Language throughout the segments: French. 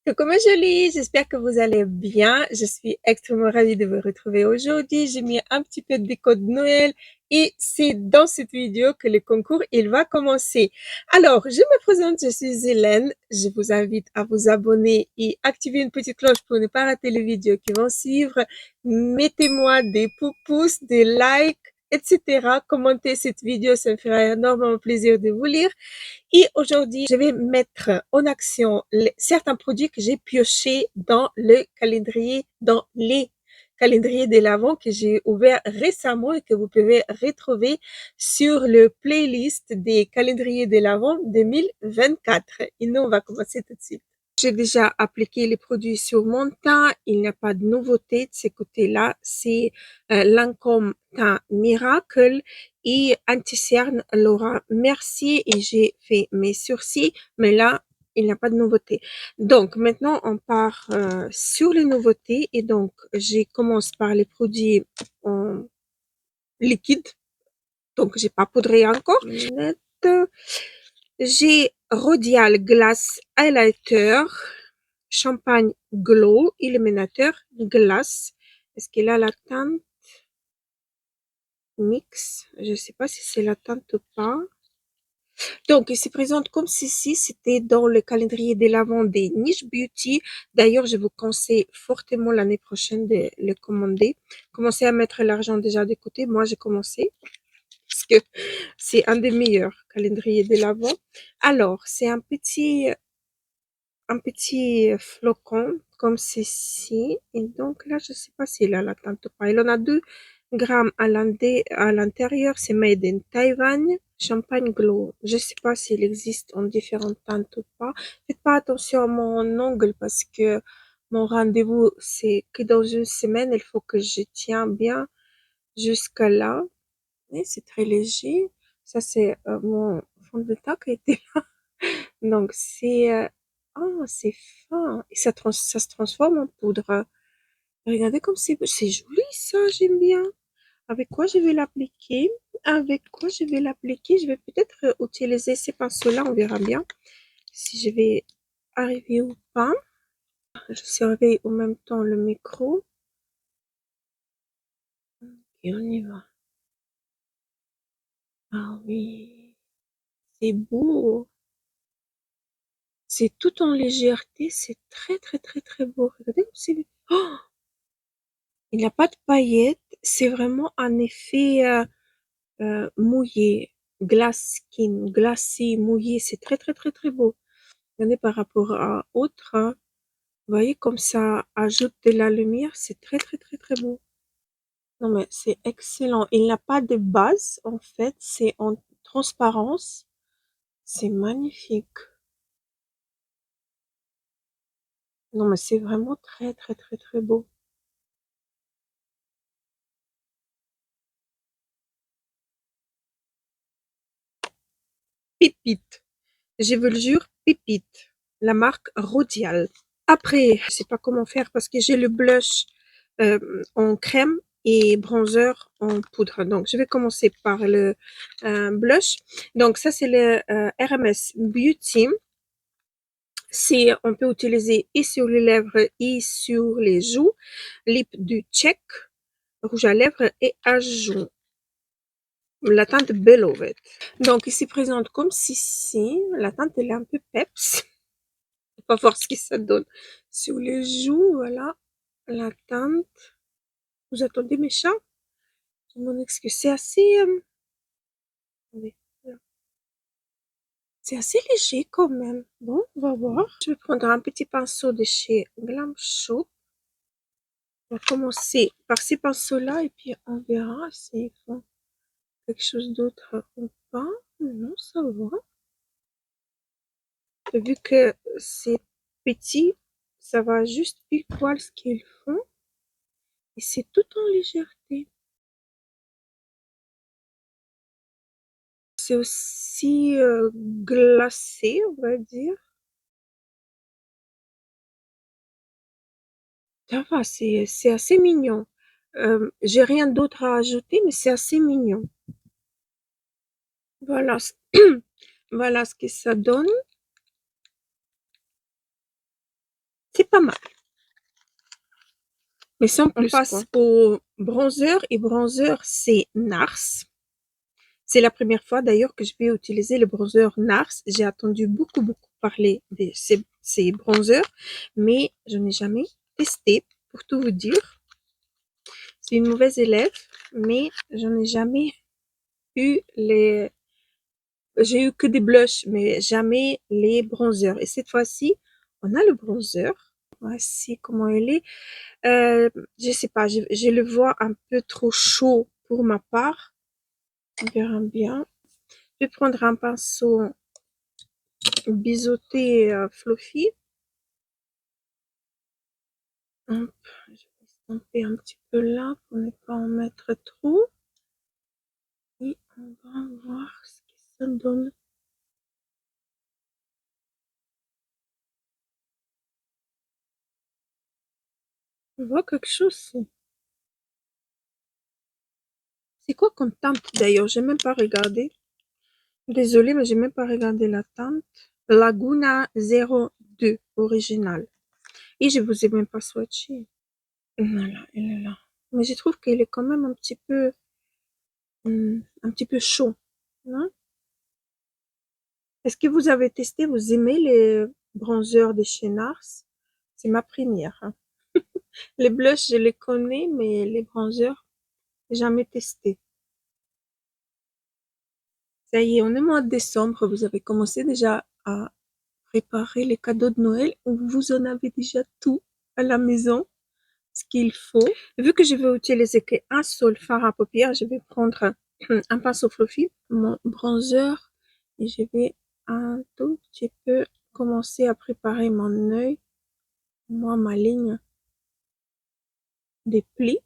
Coucou ma jolie, j'espère que vous allez bien. Je suis extrêmement ravie de vous retrouver aujourd'hui. J'ai mis un petit peu de déco de Noël et c'est dans cette vidéo que le concours il va commencer. Alors, je me présente, je suis Hélène. Je vous invite à vous abonner et activer une petite cloche pour ne pas rater les vidéos qui vont suivre. Mettez-moi des pouces, des likes, etc. Commentez cette vidéo, ça me fera énormément plaisir de vous lire. Et aujourd'hui, je vais mettre en action certains produits que j'ai piochés dans le calendrier, dans les calendriers de l'Avent que j'ai ouvert récemment et que vous pouvez retrouver sur le playlist des calendriers de l'Avent 2024. Et nous, on va commencer tout de suite. J'ai déjà appliqué les produits sur mon teint. Il n'y a pas de nouveauté de ce côté-là. C'est Lancôme Teint Miracle et anti-cerne Laura Mercier et j'ai fait mes sourcils. Mais là, il n'y a pas de nouveauté. Donc, maintenant, on part sur les nouveautés. Et donc, je commence par les produits en liquide. Donc, j'ai pas poudré encore. J'ai Rodial Glass Highlighter, Champagne Glow, Illuminateur Glace. Est-ce qu'il a la teinte mix? Je ne sais pas si c'est la teinte ou pas. Donc, il se présente comme ceci. C'était dans le calendrier des l'Avent des Niche Beauty. D'ailleurs, je vous conseille fortement l'année prochaine de le commander. Commencez à mettre l'argent déjà de côté. Moi, j'ai commencé parce que c'est un des meilleurs calendriers de l'Avent. Alors, c'est un petit flocon comme ceci. Et donc là, je sais pas s'il a la teinte ou pas. Il en a 2 grammes à l'intérieur. C'est made in Taïwan. Champagne Glow. Je sais pas s'il existe en différentes teintes ou pas. Faites pas attention à mon ongle parce que mon rendez-vous, c'est que dans une semaine. Il faut que je tiens bien jusqu'à là. Et c'est très léger. Ça, c'est mon fond de teint qui a été donc c'est fin et ça se transforme en poudre. Regardez comme c'est joli ça, j'aime bien. Avec quoi je vais l'appliquer? Avec quoi je vais l'appliquer? Je vais peut-être utiliser ces pinceaux-là, on verra bien si je vais arriver ou pas. Je surveille en même temps le micro et on y va. Ah oui, c'est beau. C'est tout en légèreté, c'est très très très très beau. Regardez comme c'est. Oh, il n'y a pas de paillettes, c'est vraiment un effet mouillé, glace skin, glacé, mouillé, c'est très très très très beau. Regardez par rapport à autre, hein. Vous voyez comme ça ajoute de la lumière, c'est très très très très beau. Non mais c'est excellent. Il n'a pas de base en fait, c'est en transparence. C'est magnifique. Non mais c'est vraiment très très très très beau. Pépite. Je vous le jure, pépite. La marque Rodial. Après, je sais pas comment faire parce que j'ai le blush en crème et bronzer en poudre. Donc, je vais commencer par le blush. Donc, ça, c'est le RMS Beauty. C'est, on peut utiliser et sur les lèvres et sur les joues. Lip du check, rouge à lèvres et à joues. La teinte Beloved. Donc, il se présente comme ceci. La teinte, elle est un peu peps. On va voir ce que ça donne sur les joues. Voilà la teinte. Vous attendez mes chats? Je m'en excuse. C'est assez, attendez, voilà. C'est assez léger quand même. Bon, on va voir. Je vais prendre un petit pinceau de chez Glam Shop. On va commencer par ces pinceaux-là et puis on verra s'ils font quelque chose d'autre ou pas. Non, ça va. Vu que c'est petit, ça va juste pile poil ce qu'ils font. Et c'est tout en légèreté. C'est aussi glacé, on va dire. Ça va, c'est assez mignon. J'ai rien d'autre à ajouter, mais c'est assez mignon. Voilà, voilà ce que ça donne. pas mal. Mais sans plus, on passe quoi. au bronzer. Et bronzer, c'est NARS. C'est la première fois d'ailleurs que je vais utiliser le bronzer NARS. J'ai entendu beaucoup parler de ces bronzers, mais je n'ai jamais testé, pour tout vous dire. C'est une mauvaise élève, mais je n'ai jamais eu les... J'ai eu que des blushs, mais jamais les bronzers. Et cette fois-ci, on a le bronzer. Voici comment il est. Je sais pas, je le vois un peu trop chaud pour ma part. On verra bien. Je vais prendre un pinceau biseauté fluffy. Hop, je vais estomper un petit peu là pour ne pas en mettre trop. Et on va voir ce que ça donne. On voit quelque chose. C'est quoi comme teinte d'ailleurs? J'ai même pas regardé. Désolée, mais j'ai même pas regardé la teinte. Laguna 02 original. Et je vous ai même pas swatché. Voilà, elle est là. Mais je trouve qu'il est quand même un petit peu chaud. Non? Est-ce que vous avez testé, vous aimez les bronzers de chez NARS? C'est ma première. Hein. Les blushs, je les connais, mais les bronzers, jamais testé. Ça y est, on est mois de décembre. Vous avez commencé déjà à préparer les cadeaux de Noël ou vous en avez déjà tout à la maison, ce qu'il faut. Vu que je vais utiliser qu'un seul fard à paupières, je vais prendre un pinceau fluffy, mon bronzer, et je vais un tout petit peu commencer à préparer mon œil, moi, ma ligne des plis.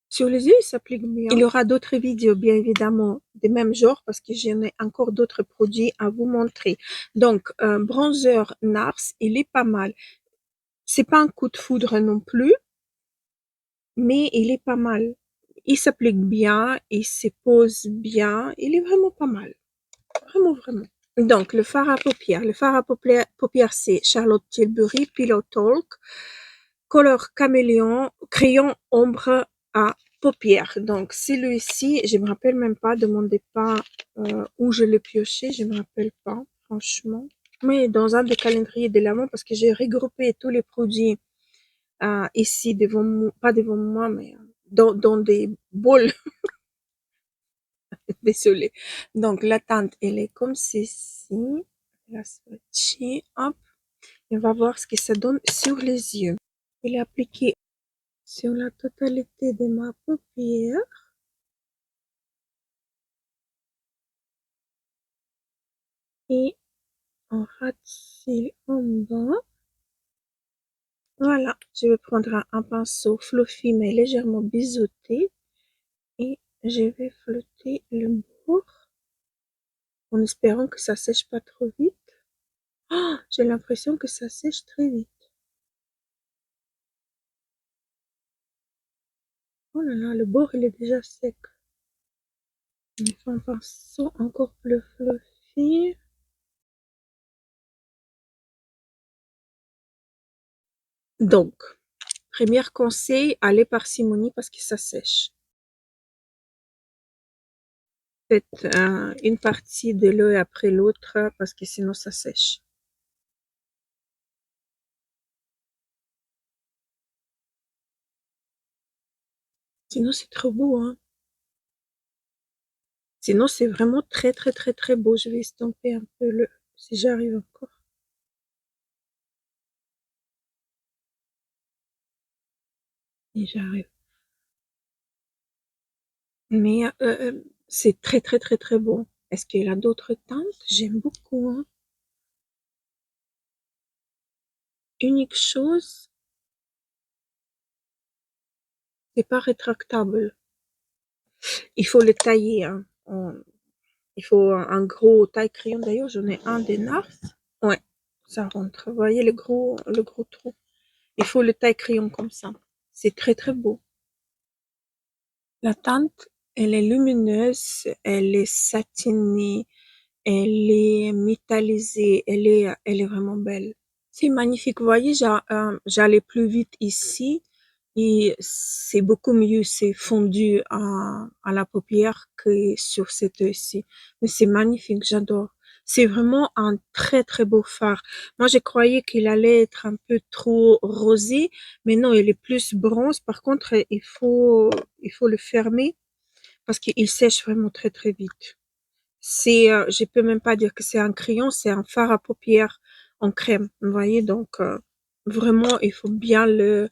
Sur les yeux, il s'applique bien. Il y aura d'autres vidéos, bien évidemment, des mêmes genres, parce que j'en ai encore d'autres produits à vous montrer. Donc, bronzer NARS, il est pas mal. C'est pas un coup de foudre non plus, mais il est pas mal. Il s'applique bien, il se pose bien, il est vraiment pas mal. Vraiment, vraiment. Donc, le fard à paupières. Le fard à paupières, c'est Charlotte Tilbury Pillow Talk. Couleur caméléon, crayon ombre à paupières. Donc, celui-ci, je me rappelle même pas, demandez pas où je l'ai pioché, je me rappelle pas, franchement. Mais dans un des calendriers de l'avant, parce que j'ai regroupé tous les produits ici devant moi, pas devant moi, mais dans des bols. Désolée. Donc, la teinte, elle est comme ceci. La swatcher, hop. Et on va voir ce que ça donne sur les yeux. Elle est appliquée sur la totalité de ma paupière. Et on ras-cils en bas. Voilà. Je vais prendre un pinceau fluffy mais légèrement biseauté. Et je vais flotter le bord en espérant que ça sèche pas trop vite. Oh, j'ai l'impression que ça sèche très vite. Oh là là, le bord il est déjà sec. On fait un pinceau encore plus fluffy. Donc, premier conseil, allez parcimonie parce que ça sèche. Faites une partie de l'œil après l'autre parce que sinon ça sèche. Sinon c'est trop beau, hein. Sinon c'est vraiment très très très très beau. Je vais estomper un peu le, si j'arrive encore. Et j'arrive. Mais c'est très très très très beau. Est-ce qu'il y a d'autres teintes? J'aime beaucoup, hein. Unique chose, c'est pas rétractable. Il faut le tailler, hein. Il faut un gros taille crayon. D'ailleurs, j'en ai un des NARS. Ouais, ça rentre. Vous voyez le gros trou. Il faut le taille crayon comme ça. C'est très très beau. La teinte, elle est lumineuse, elle est satinée, elle est métallisée, elle est vraiment belle. C'est magnifique. Vous voyez, j'allais plus vite ici et c'est beaucoup mieux. C'est fondu à la paupière que sur cette œil-ci. Mais c'est magnifique, j'adore. C'est vraiment un très très beau fard. Moi, je croyais qu'il allait être un peu trop rosé, mais non, il est plus bronze. Par contre, il faut le fermer parce qu'il sèche vraiment très très vite. Je peux même pas dire que c'est un crayon, c'est un fard à paupières en crème. Vous voyez, donc vraiment, il faut bien le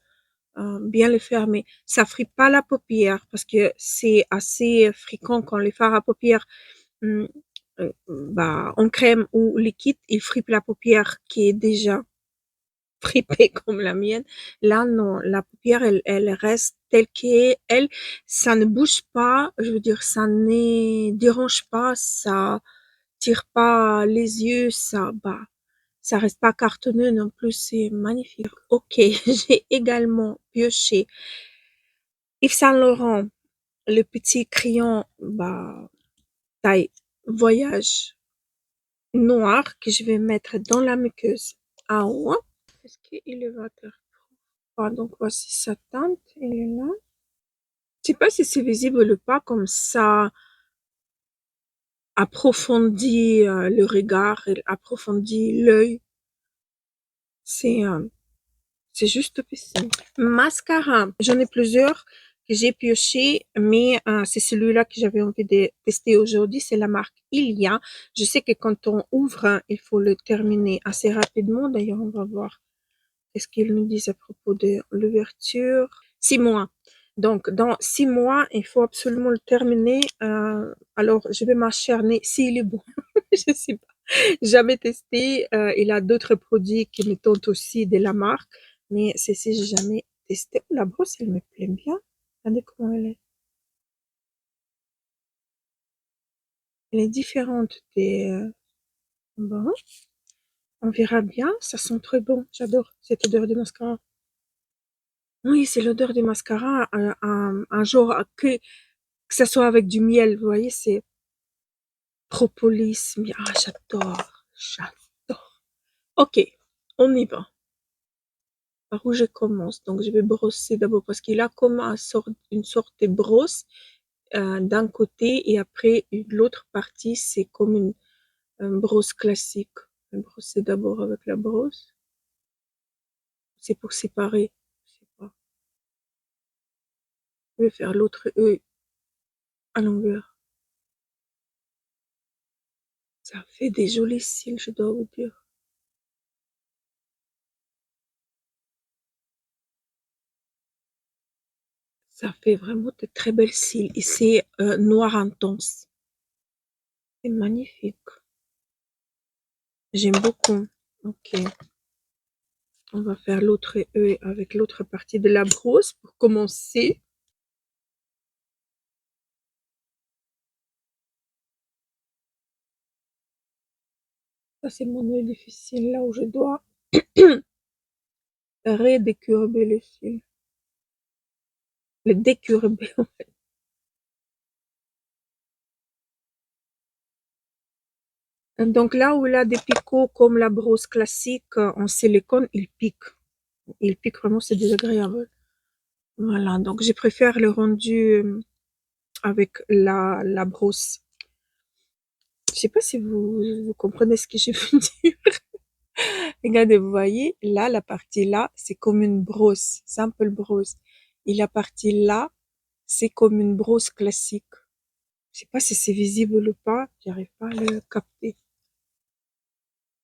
fermer. Ça frite pas la paupière parce que c'est assez fréquent quand les fards à paupières hum, en crème ou liquide, ils fripent la paupière qui est déjà fripée comme la mienne. Là, non, la paupière, elle reste telle qu'elle. Ça ne bouge pas, je veux dire, ça ne dérange pas, ça tire pas les yeux, ça reste pas cartonneux non plus, c'est magnifique. Ok, j'ai également pioché Yves Saint Laurent, le petit crayon, taille voyage noir que je vais mettre dans la muqueuse à haut. Est-ce qu'il est waterproof? Ah, donc voici sa teinte, elle est là. Je sais pas si c'est visible ou pas, comme ça approfondit le regard, elle approfondit l'œil. C'est c'est juste possible. Mascara, j'en ai plusieurs que j'ai pioché, mais c'est celui-là que j'avais envie de tester aujourd'hui. C'est la marque Ilia. Je sais que quand on ouvre, il faut le terminer assez rapidement. D'ailleurs, on va voir qu'est-ce qu'ils nous disent à propos de l'ouverture. 6 mois. Donc, dans 6 mois, il faut absolument le terminer. Alors, je vais m'acharner s'il est bon. Je sais pas. Jamais testé. Il a d'autres produits qui me tentent aussi de la marque, mais ceci, j'ai jamais testé. La brosse, elle me plaît bien. Regardez comment elle est. Elle est différente des... bon, on verra bien. Ça sent très bon. J'adore cette odeur de mascara. Oui, c'est l'odeur du mascara, un genre que ça soit avec du miel, vous voyez, c'est propolis. Ah, j'adore. Ok, on y va. Par où je commence? Donc, je vais brosser d'abord parce qu'il a comme une sorte de brosse d'un côté et après l'autre partie, c'est comme une brosse classique. Je vais brosser d'abord avec la brosse. C'est pour séparer. Je sais pas. Je vais faire l'autre œil à l'envers. Ça fait des jolis cils, je dois vous dire. Ça fait vraiment de très belles cils et c'est noir intense. C'est magnifique. J'aime beaucoup. Ok. On va faire l'autre œil avec l'autre partie de la brosse pour commencer. Ça, c'est mon œil difficile, là où je dois redécurber le cils. Le décurber. Donc là où il a des picots comme la brosse classique en silicone, il pique. Il pique vraiment, c'est désagréable. Voilà, donc je préfère le rendu avec la brosse. Je sais pas si vous comprenez ce que je veux dire. Regardez, vous voyez, là, la partie là, c'est comme une brosse, simple brosse. Et la partie là, c'est comme une brosse classique. Je sais pas si c'est visible ou pas, j'arrive pas à le capter.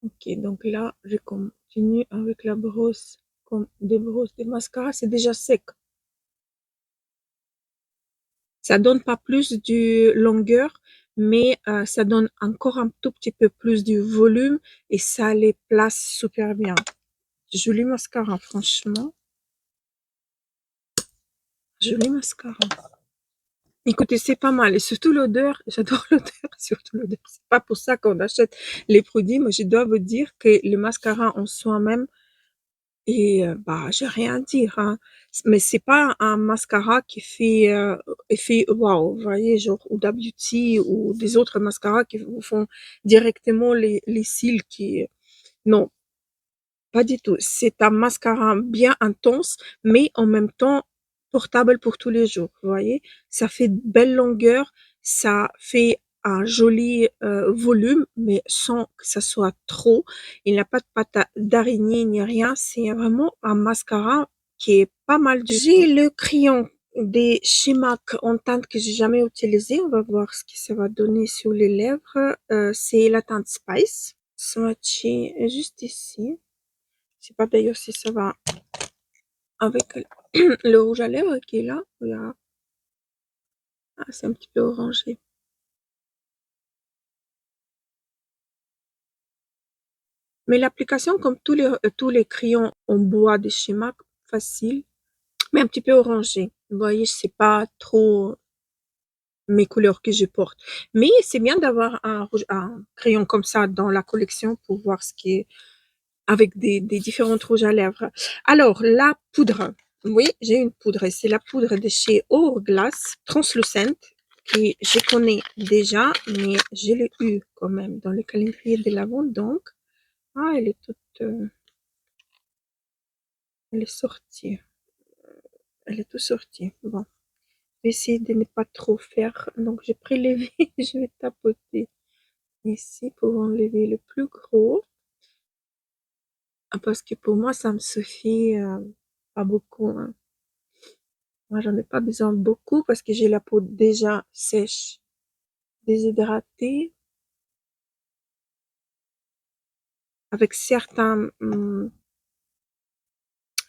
Ok, donc là, je continue avec la brosse, comme des brosses de mascara, c'est déjà sec. Ça donne pas plus de longueur, mais ça donne encore un tout petit peu plus de volume et ça les place super bien. Joli mascara, franchement. Joli mascara. Écoutez, c'est pas mal. Et surtout l'odeur, j'adore l'odeur, surtout l'odeur. C'est pas pour ça qu'on achète les produits, mais je dois vous dire que le mascara en soi-même, et j'ai rien à dire, hein. Mais c'est pas un mascara qui fait effet waouh, vous voyez, genre Huda Beauty ou des autres mascaras qui vous font directement les cils qui non. pas du tout. C'est un mascara bien intense, mais en même temps portable pour tous les jours. Vous voyez, ça fait de belle longueur, ça fait un joli volume, mais sans que ça soit trop. Il n'a pas de pâte d'araignée ni rien. C'est vraiment un mascara qui est pas mal du tout. J'ai le crayon des chez MAC en teinte que j'ai jamais utilisé. On va voir ce que ça va donner sur les lèvres. C'est la teinte Spice. Swatché juste ici. Je sais pas d'ailleurs si ça va avec le rouge à lèvres qui est là. Regarde. Ah, c'est un petit peu orangé. Mais l'application, comme tous les crayons en bois de chez MAC, facile, mais un petit peu orangé. Vous voyez, c'est pas trop mes couleurs que je porte. Mais c'est bien d'avoir un crayon comme ça dans la collection pour voir ce qui est avec des différentes rouges à lèvres. Alors, la poudre. Oui, j'ai une poudre. C'est la poudre de chez Hourglass, translucente, que je connais déjà, mais je l'ai eu quand même dans le calendrier de l'Avent. Donc, ah, elle est toute, elle est sortie. Elle est toute sortie. Bon, je vais essayer de ne pas trop faire. Donc, j'ai prélevé, je vais tapoter ici pour enlever le plus gros. Parce que pour moi, ça me suffit pas beaucoup, hein. Moi, j'en ai pas besoin beaucoup parce que j'ai la peau déjà sèche, déshydratée, avec certains,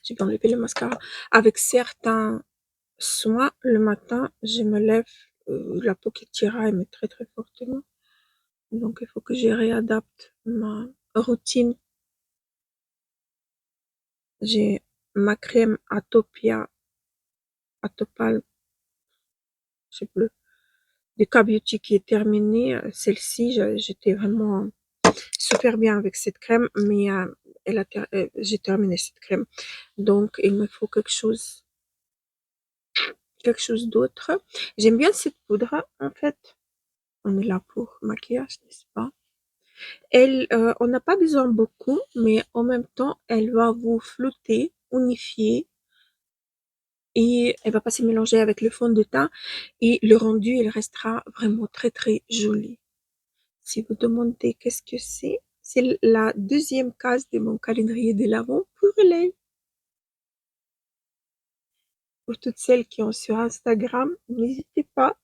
j'ai pas enlevé le mascara, avec certains soins, le matin, je me lève, la peau qui tiraille, mais très très fortement. Donc, il faut que je réadapte ma routine. J'ai ma crème Atopia, Atopal, je sais plus, de K-Beauty qui est terminée. Celle-ci, j'étais vraiment super bien avec cette crème, mais j'ai terminé cette crème. Donc, il me faut quelque chose d'autre. J'aime bien cette poudre, en fait. On est là pour maquillage, n'est-ce pas? On n'a pas besoin beaucoup, mais en même temps, elle va vous flouter, unifier, et elle va pas se mélanger avec le fond de teint, et le rendu, il restera vraiment très, très joli. Si vous demandez qu'est-ce que c'est la deuxième case de mon calendrier de l'Avent pour les pour toutes celles qui ont sur Instagram, n'hésitez pas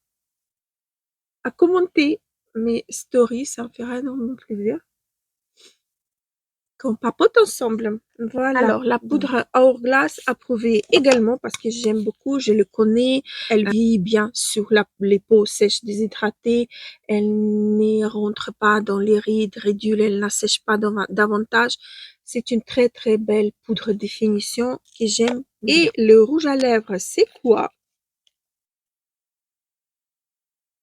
à commenter mes stories, ça me fera énormément plaisir. Qu'on papote ensemble. Voilà. Alors, la poudre Hourglass approuvée également parce que j'aime beaucoup, je le connais. Elle vit bien sur les peaux sèches déshydratées. Elle ne rentre pas dans les rides, ridules, elle n'assèche pas davantage. C'est une très très belle poudre définition que j'aime. Et le rouge à lèvres, c'est quoi?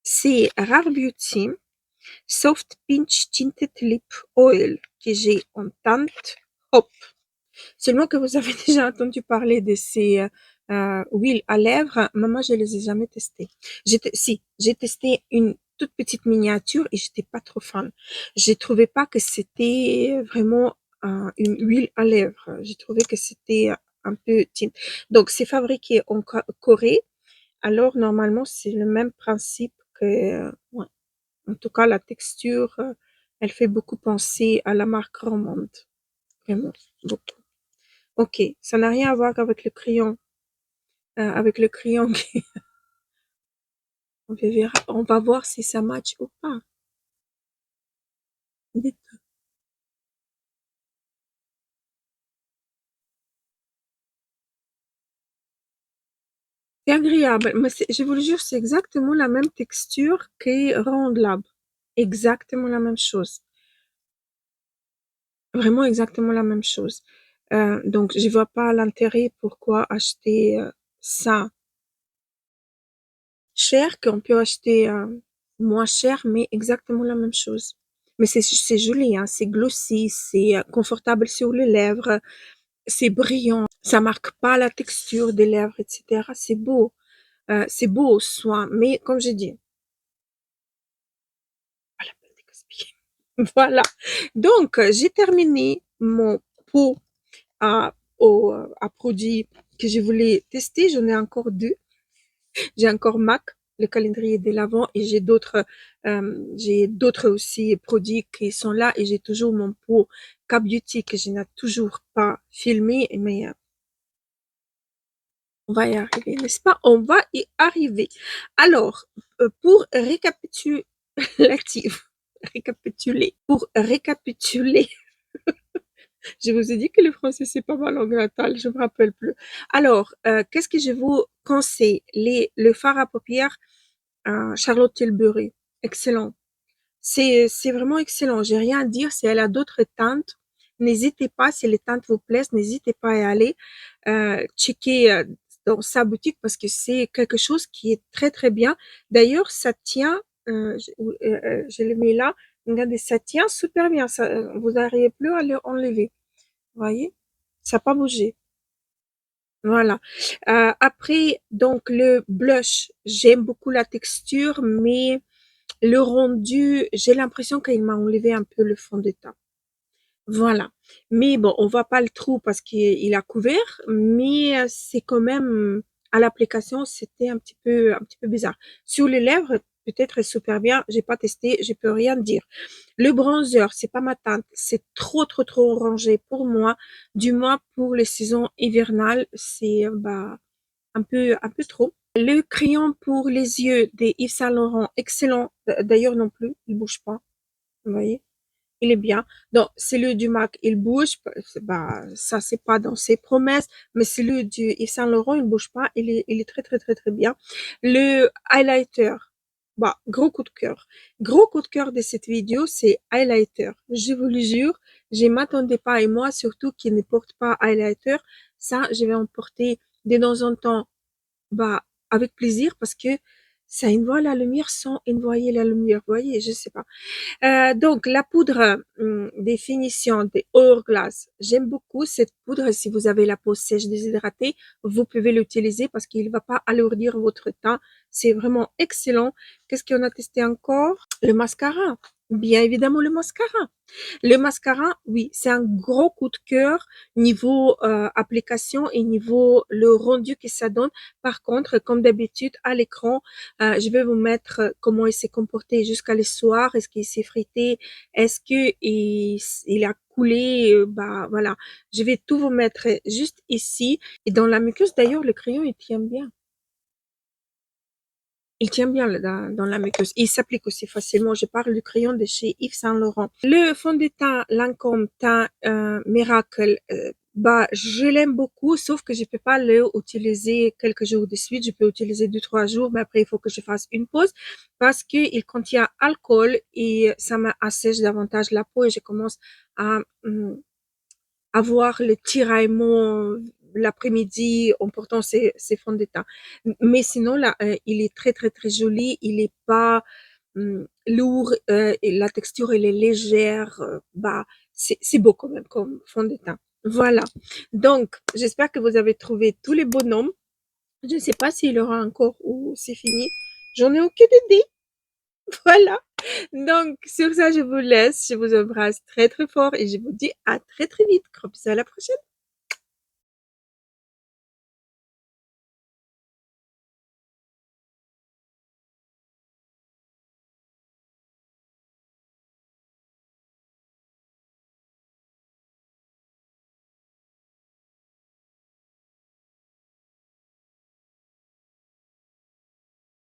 C'est Rare Beauty Soft Pinch Tinted Lip Oil que j'ai en teinte Hop. Seulement que vous avez déjà entendu parler de ces huiles à lèvres, mais moi je les ai jamais testées. Si, j'ai testé une toute petite miniature et j'étais pas trop fan. J'ai trouvé pas que c'était vraiment une huile à lèvres. J'ai trouvé que c'était un peu tint. Donc c'est fabriqué en Corée. Alors normalement c'est le même principe que, ouais. En tout cas la texture, elle fait beaucoup penser à la marque Romande. Vraiment, beaucoup. Ok, ça n'a rien à voir avec le crayon. Avec le crayon, on va voir si ça match ou pas. C'est agréable, mais je vous le jure, c'est exactement la même texture que Round Lab. Exactement la même chose. Vraiment exactement la même chose. Donc, je vois pas l'intérêt pourquoi acheter ça cher qu'on peut acheter moins cher, mais exactement la même chose. Mais c'est joli, hein, c'est glossy, c'est confortable sur les lèvres, c'est brillant, ça marque pas la texture des lèvres, etc. C'est beau au soin, mais comme j'ai dit, pas la peine de gaspiller. Voilà. Donc, j'ai terminé mon pot à produits que je voulais tester. J'en ai encore 2. J'ai encore MAC, le calendrier de l'Avent, et j'ai d'autres aussi produits qui sont là, et j'ai toujours mon pot Cap Beauty que je n'ai toujours pas filmé, mais on va y arriver, n'est-ce pas? On va y arriver. Alors, pour pour récapituler, je vous ai dit que le français c'est pas ma langue natale, je me rappelle plus. Alors, qu'est-ce que je vous conseille? Le fard à paupières Charlotte Tilbury, excellent. C'est vraiment excellent. J'ai rien à dire. Si elle a d'autres teintes, n'hésitez pas. Si les teintes vous plaisent, n'hésitez pas à y aller checker dans sa boutique parce que c'est quelque chose qui est très très bien. D'ailleurs, ça tient. Je le mets là. Regardez, ça tient super bien. Ça, vous n'arrivez plus à l'enlever. Vous voyez, ça n'a pas bougé. Voilà. Après, donc le blush, j'aime beaucoup la texture, mais le rendu, j'ai l'impression qu'il m'a enlevé un peu le fond de teint. Voilà. Mais bon, on voit pas le trou parce qu'il a couvert, mais c'est quand même, à l'application, c'était un petit peu bizarre. Sur les lèvres, peut-être super bien. J'ai pas testé, je peux rien dire. Le bronzer, c'est pas ma teinte. C'est trop orangé pour moi. Du moins, pour les saisons hivernales, c'est, bah, un peu trop. Le crayon pour les yeux des Yves Saint Laurent, excellent. D'ailleurs non plus, il bouge pas. Vous voyez, il est bien. Donc celui du MAC, il bouge. Bah ça c'est pas dans ses promesses, mais celui du Yves Saint Laurent, il bouge pas. Il est très bien. Le highlighter, bah gros coup de cœur. Gros coup de cœur de cette vidéo, c'est highlighter. Je vous le jure, je m'attendais pas, et moi surtout qui ne porte pas highlighter, ça je vais en porter de temps en temps, bah, avec plaisir parce que ça envoie la lumière sans envoyer la lumière. Vous voyez, je sais pas. Donc, la poudre définition des Hourglass, j'aime beaucoup cette poudre. Si vous avez la peau sèche déshydratée, vous pouvez l'utiliser parce qu'il ne va pas alourdir votre teint. C'est vraiment excellent. Qu'est-ce qu'on a testé encore? Le mascara. Bien évidemment, le mascara. Le mascara, oui, c'est un gros coup de cœur niveau application et niveau le rendu que ça donne. Par contre, comme d'habitude, à l'écran, je vais vous mettre comment il s'est comporté jusqu'à le soir. Est-ce qu'il s'est frité? Est-ce que il a coulé? Bah voilà, je vais tout vous mettre juste ici. Et dans la muqueuse, d'ailleurs, le crayon, il tient bien. Il tient bien dans la muqueuse. Il s'applique aussi facilement. Je parle du crayon de chez Yves Saint Laurent. Le fond de teint Lancôme Teint Miracle, bah je l'aime beaucoup, sauf que je peux pas le utiliser quelques jours de suite. Je peux utiliser 2, 3 jours, mais après il faut que je fasse une pause parce que il contient alcool et ça m'assèche davantage la peau et je commence à avoir le tiraillement l'après-midi en portant ces fonds de teint. Mais sinon, là, il est très joli. Il est pas lourd et la texture, elle est légère. Bah, c'est beau quand même comme fond de teint. Voilà. Donc, j'espère que vous avez trouvé tous les beaux noms. Je ne sais pas s'il y aura encore ou c'est fini. J'en ai aucune idée. Voilà. Donc, sur ça, je vous laisse. Je vous embrasse très fort et je vous dis à très vite. Gros bisous, à la prochaine.